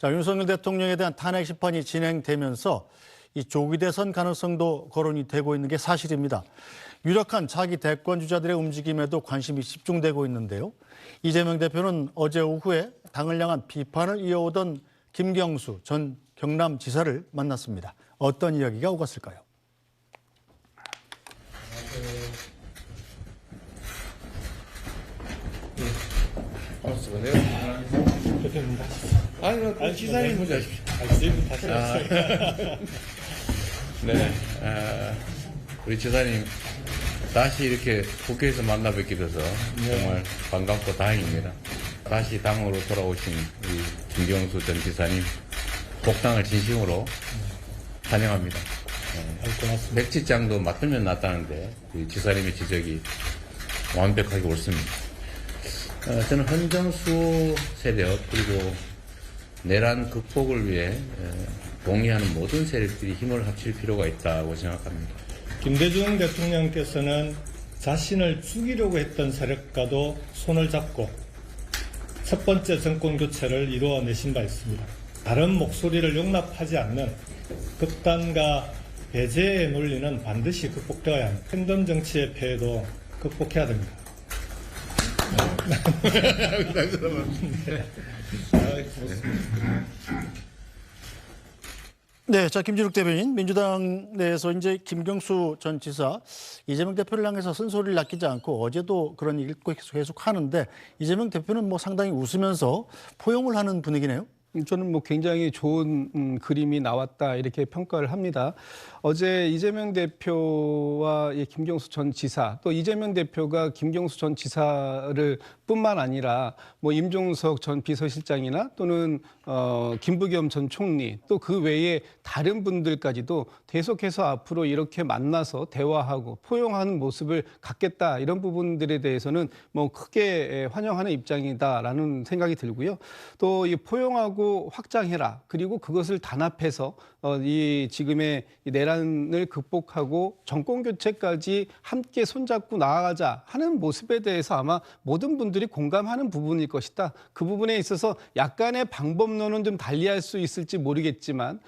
자, 윤석열 대통령에 대한 탄핵 심판이 진행되면서 이 조기 대선 가능성도 거론이 되고 있는 게 사실입니다. 유력한 차기 대권 주자들의 움직임에도 관심이 집중되고 있는데요. 이재명 대표는 어제 오후에 당을 향한 비판을 이어오던 김경수 전 경남지사를 만났습니다. 어떤 이야기가 오갔을까요? 대표입니다. 아니, 지사님 먼저 하십시오. 네, 우리 지사님 다시 이렇게 국회에서 만나 뵙게 돼서 정말 반갑고 다행입니다. 다시 당으로 돌아오신 우리 김경수 전 지사님 복당을 진심으로 환영합니다. 고맙습니다. 백지장도 맞들면 낫다는데 우리 지사님의 지적이 완벽하게 옳습니다. 저는 헌정수 세력 그리고 내란 극복을 위해 동의하는 모든 세력들이 힘을 합칠 필요가 있다고 생각합니다. 김대중 대통령께서는 자신을 죽이려고 했던 세력과도 손을 잡고 첫 번째 정권 교체를 이루어내신 바 있습니다. 다른 목소리를 용납하지 않는 극단과 배제의 논리는 반드시 극복되어야 합니다. 팬덤 정치의 폐해도 극복해야 됩니다. 네, 자, 김진욱 대변인, 민주당 내에서 이제 김경수 전 지사, 이재명 대표를 향해서 쓴소리를 아끼지 않고 어제도 그런 얘기를 계속 하는데 이재명 대표는 뭐 상당히 웃으면서 포용을 하는 분위기네요. 저는 뭐 굉장히 좋은 그림이 나왔다 이렇게 평가를 합니다. 어제 이재명 대표와 김경수 전 지사, 또 이재명 대표가 김경수 전 지사를 뿐만 아니라 뭐 임종석 전 비서실장이나 또는 김부겸 전 총리, 또 그 외에 다른 분들까지도 계속해서 앞으로 이렇게 만나서 대화하고 포용하는 모습을 갖겠다, 이런 부분들에 대해서는 뭐 크게 환영하는 입장이다라는 생각이 들고요. 또 이 포용하고 확장해라, 그리고 그것을 단합해서 이 지금의 내란을 극복하고 정권 교체까지 함께 손잡고 나아가자 하는 모습에 대해서 아마 모든 분들이 공감하는 부분일 것이다. 그 부분에 있어서 약간의 방법론은 좀 달리할 수 있을지 모르겠지만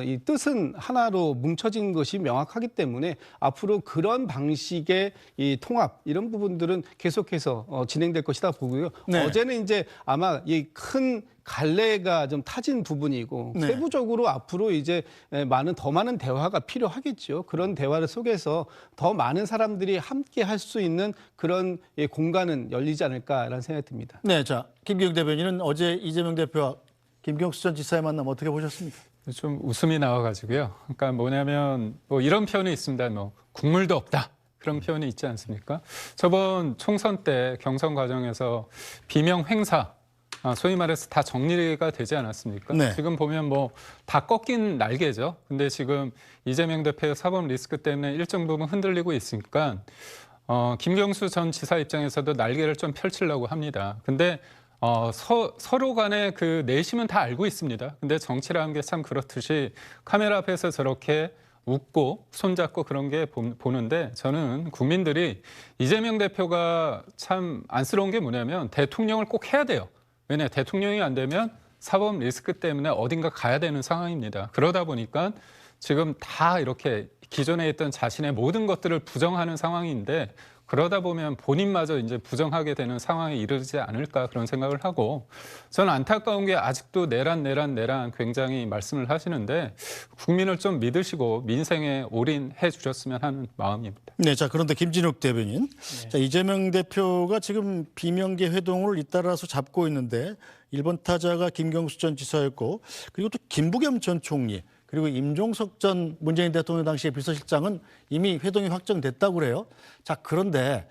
이 뜻은 하나로 뭉쳐진 것이 명확하기 때문에 앞으로 그런 방식의 이 통합, 이런 부분들은 계속해서 진행될 것이다 보고요. 네. 어제는 이제 아마 이 큰 갈래가 좀 타진 부분이고, 네. 세부적으로 앞으로 이제 더 많은 대화가 필요하겠죠. 그런 대화를 속에서 더 많은 사람들이 함께 할 수 있는 그런 공간은 열리지 않을까라는 생각이 듭니다. 네, 자, 김기욱 대변인은 어제 이재명 대표와 김경수 전 지사의 만남 어떻게 보셨습니까? 좀 웃음이 나와가지고요. 그러니까 뭐냐면 뭐 이런 표현이 있습니다. 뭐 국물도 없다, 그런 표현이 있지 않습니까? 저번 총선 때 경선 과정에서 비명 횡사, 소위 말해서 다 정리가 되지 않았습니까? 네. 지금 보면 뭐 다 꺾인 날개죠. 근데 지금 이재명 대표의 사법 리스크 때문에 일정 부분 흔들리고 있으니까 김경수 전 지사 입장에서도 날개를 좀 펼치려고 합니다. 근데 서로 간에 그 내심은 다 알고 있습니다. 근데 정치라는 게 참 그렇듯이 카메라 앞에서 저렇게 웃고 손잡고 그런 게 보는데, 저는 국민들이 이재명 대표가 참 안쓰러운 게 뭐냐면 대통령을 꼭 해야 돼요. 왜냐, 대통령이 안 되면 사법 리스크 때문에 어딘가 가야 되는 상황입니다. 그러다 보니까 지금 다 이렇게 기존에 있던 자신의 모든 것들을 부정하는 상황인데, 그러다 보면 본인마저 이제 부정하게 되는 상황에 이르지 않을까, 그런 생각을 하고, 저는 안타까운 게 아직도 내란 굉장히 말씀을 하시는데 국민을 좀 믿으시고 민생에 올인해 주셨으면 하는 마음입니다. 네, 자, 그런데 김진욱 대변인, 자, 이재명 대표가 지금 비명계 회동을 잇따라서 잡고 있는데 1번 타자가 김경수 전 지사였고, 그리고 또 김부겸 전 총리, 그리고 임종석 전 문재인 대통령 당시의 비서실장은 이미 회동이 확정됐다고 그래요. 자, 그런데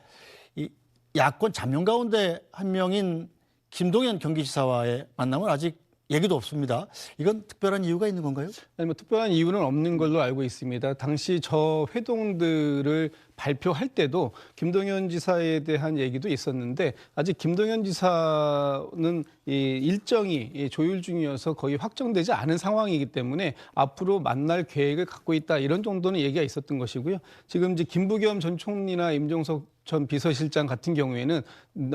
이 야권 잠룡 가운데 한 명인 김동연 경기지사와의 만남은 아직 얘기도 없습니다. 이건 특별한 이유가 있는 건가요? 아니, 뭐 특별한 이유는 없는 걸로 알고 있습니다. 당시 저 회동들을 발표할 때도 김동연 지사에 대한 얘기도 있었는데 아직 김동연 지사는 이 일정이 조율 중이어서 거의 확정되지 않은 상황이기 때문에 앞으로 만날 계획을 갖고 있다 이런 정도는 얘기가 있었던 것이고요. 지금 이제 김부겸 전 총리나 임종석 전 비서실장 같은 경우에는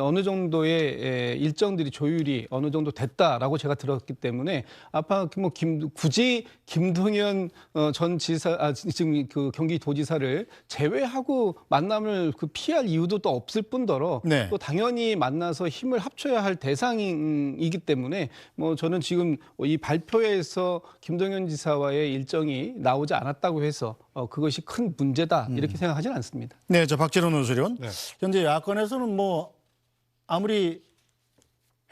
어느 정도의 일정들이 조율이 어느 정도 됐다라고 제가 들었기 때문에 아마 뭐 굳이 김동연 전 지사 지금 그 경기도지사를 제외하고 만남을 피할 이유도 또 없을 뿐더러 네. 또 당연히 만나서 힘을 합쳐야 할 대상이기 때문에 뭐 저는 지금 이 발표에서 김동연 지사와의 일정이 나오지 않았다고 해서 그것이 큰 문제다 이렇게 생각하지는 않습니다. 네, 저 박지론 논술위원. 네. 현재 야권에서는 뭐 아무리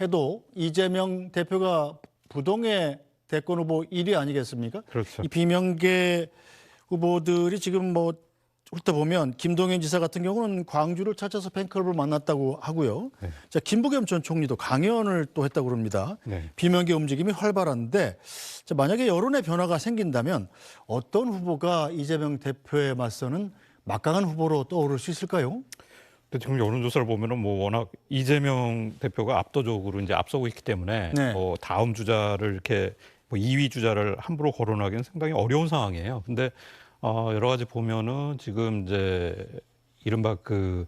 해도 이재명 대표가 부동의 대권 후보 1위 아니겠습니까? 그렇죠. 이 비명계 후보들이 지금 뭐 훑어보면 김동연 지사 같은 경우는 광주를 찾아서 팬클럽을 만났다고 하고요. 네. 자, 김부겸 전 총리도 강연을 또 했다고 합니다. 네. 비명계 움직임이 활발한데 자, 만약에 여론의 변화가 생긴다면 어떤 후보가 이재명 대표에 맞서는 막강한 후보로 떠오를 수 있을까요? 근데 지금 여론조사를 보면은 뭐 워낙 이재명 대표가 압도적으로 이제 앞서고 있기 때문에 네. 다음 주자를 이렇게 뭐 2위 주자를 함부로 거론하기는 상당히 어려운 상황이에요. 근데 여러 가지 보면은 지금 이제 이른바 그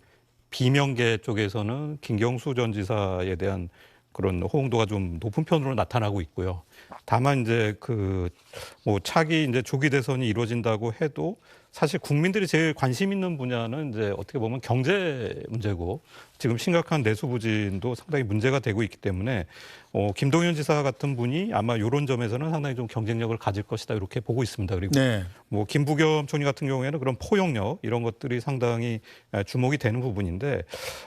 비명계 쪽에서는 김경수 전 지사에 대한 그런 호응도가 좀 높은 편으로 나타나고 있고요. 다만 이제 그 뭐 차기 이제 조기 대선이 이루어진다고 해도 사실 국민들이 제일 관심 있는 분야는 이제 어떻게 보면 경제 문제고 지금 심각한 내수 부진도 상당히 문제가 되고 있기 때문에 김동연 지사 같은 분이 아마 이런 점에서는 상당히 좀 경쟁력을 가질 것이다 이렇게 보고 있습니다. 그리고 네. 뭐 김부겸 총리 같은 경우에는 그런 포용력 이런 것들이 상당히 주목이 되는 부분인데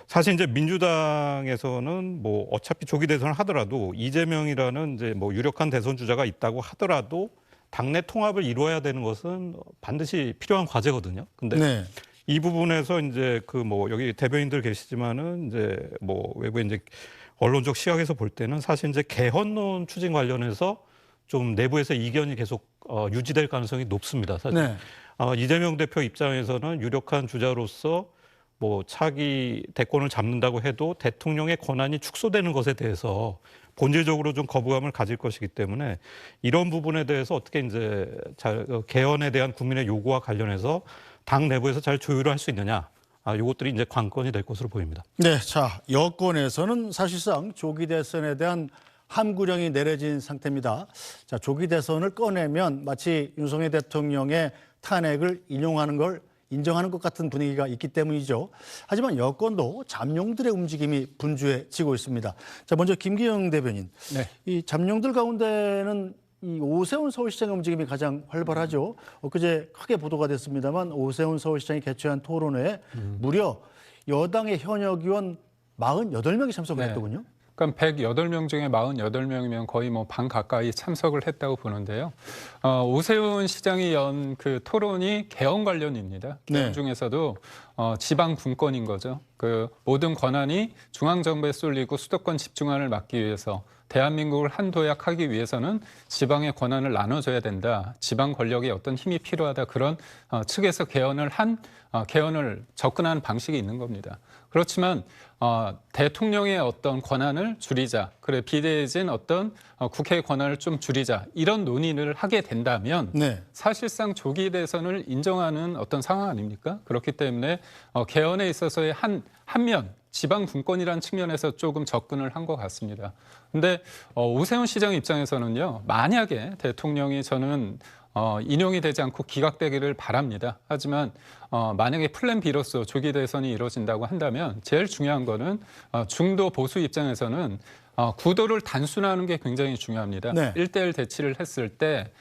사실 이제 민주당에서는 뭐 어차피 조기 대선을 하더라도 이재명이라는 이제 뭐 유력한 대선 주자가 있다고 하더라도 당내 통합을 이루어야 되는 것은 반드시 필요한 과제거든요. 근데 네. 이 부분에서 이제 그 뭐 여기 대변인들 계시지만은 이제 뭐 외부의 이제 언론적 시각에서 볼 때는 사실 이제 개헌론 추진 관련해서 좀 내부에서 이견이 계속 유지될 가능성이 높습니다. 사실 네. 이재명 대표 입장에서는 유력한 주자로서 뭐 차기 대권을 잡는다고 해도 대통령의 권한이 축소되는 것에 대해서 본질적으로 좀 거부감을 가질 것이기 때문에 이런 부분에 대해서 어떻게 이제 개헌에 대한 국민의 요구와 관련해서 당 내부에서 잘 조율을 할 수 있느냐. 이것들이 이제 관건이 될 것으로 보입니다. 네, 자 여권에서는 사실상 조기 대선에 대한 함구령이 내려진 상태입니다. 자, 조기 대선을 꺼내면 마치 윤석열 대통령의 탄핵을 인용하는 걸 인정하는 것 같은 분위기가 있기 때문이죠. 하지만 여권도 잠룡들의 움직임이 분주해지고 있습니다. 자, 먼저 김기영 대변인. 네. 이 잠룡들 가운데는 이 오세훈 서울시장의 움직임이 가장 활발하죠. 엊그제 크게 보도가 됐습니다만 오세훈 서울시장이 개최한 토론회에 무려 여당의 현역 의원 48명이 참석을 네. 했더군요. 그러니까 108명 중에 48명이면 거의 뭐 반 가까이 참석을 했다고 보는데요. 오세훈 시장이 연 그 토론이 개헌 관련입니다. 개헌 네. 중에서도 지방 분권인 거죠. 그 모든 권한이 중앙정부에 쏠리고 수도권 집중화를 막기 위해서 대한민국을 한 도약하기 위해서는 지방의 권한을 나눠줘야 된다. 지방 권력에 어떤 힘이 필요하다. 그런 측에서 개헌을 접근하는 방식이 있는 겁니다. 그렇지만 대통령의 어떤 권한을 줄이자, 그래 비대해진 어떤 국회의 권한을 좀 줄이자 이런 논의를 하게 된다면 네. 사실상 조기 대선을 인정하는 어떤 상황 아닙니까? 그렇기 때문에 개헌에 있어서의 한면 지방 분권이라는 측면에서 조금 접근을 한 것 같습니다. 근데 오세훈 시장 입장에서는요, 만약에 대통령이 저는 인용이 되지 않고 기각되기를 바랍니다. 하지만 만약에 플랜 B로서 조기 대선이 이루어진다고 한다면 제일 중요한 거는 중도 보수 입장에서는 구도를 단순화하는 게 굉장히 중요합니다. 네. 1대1 대치를 했을 때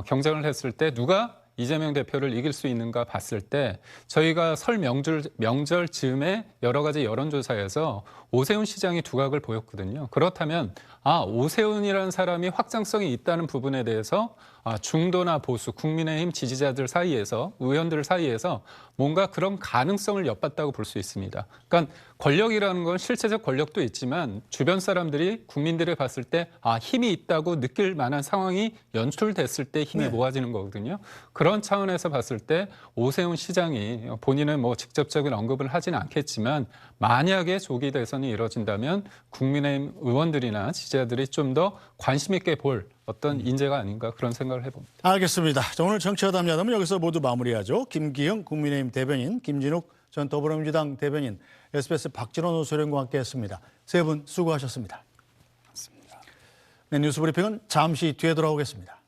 경쟁을 했을 때 누가 이재명 대표를 이길 수 있는가 봤을 때 저희가 설 명절 즈음에 여러 가지 여론조사에서 오세훈 시장이 두각을 보였거든요. 그렇다면 오세훈이라는 사람이 확장성이 있다는 부분에 대해서 중도나 보수, 국민의힘 지지자들 사이에서, 의원들 사이에서 뭔가 그런 가능성을 엿봤다고 볼 수 있습니다. 그러니까 권력이라는 건 실체적 권력도 있지만 주변 사람들이 국민들이 봤을 때 힘이 있다고 느낄 만한 상황이 연출됐을 때 힘이 모아지는 거거든요. 그런 차원에서 봤을 때 오세훈 시장이 본인은 뭐 직접적인 언급을 하지는 않겠지만 만약에 조기 대선이 이뤄진다면 국민의힘 의원들이나 지지자들이 좀 더 관심 있게 볼 어떤 인재가 아닌가 그런 생각을 해봅니다. 알겠습니다. 자, 오늘 정치화담 야담은 여기서 모두 마무리하죠. 김기영 국민의힘 대변인, 김진욱 전 더불어민주당 대변인, SBS 박진원 호소령과 함께했습니다. 세 분 수고하셨습니다. 네, 뉴스브리핑은 잠시 뒤에 돌아오겠습니다.